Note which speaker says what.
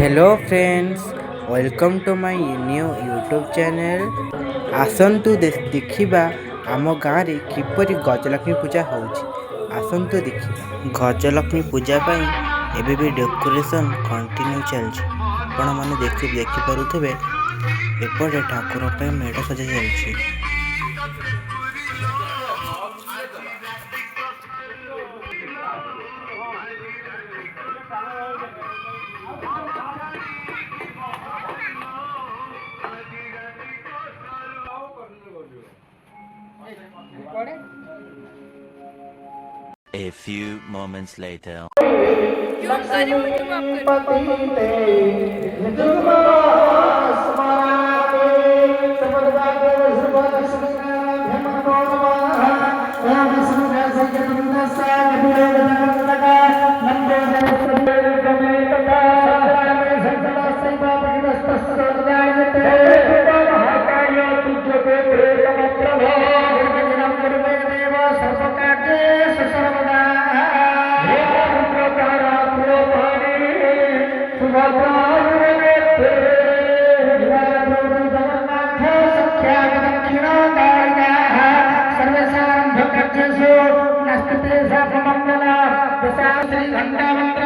Speaker 1: Hello friends, welcome to my new YouTube channel. आसतु देखिबा आम गाँव में किपरि गजलक्ष्मी पूजा होउछि। आसतु देखिबा गजलक्ष्मी पूजा पाई एबे भी डेकोरेशन कंटिन्यू चलछि। आपण माने देखि पारुथिबे एपटे ठाकुर पे मेढ सजा चलछि।
Speaker 2: A few moments later.
Speaker 3: Shri घंटा मंत्र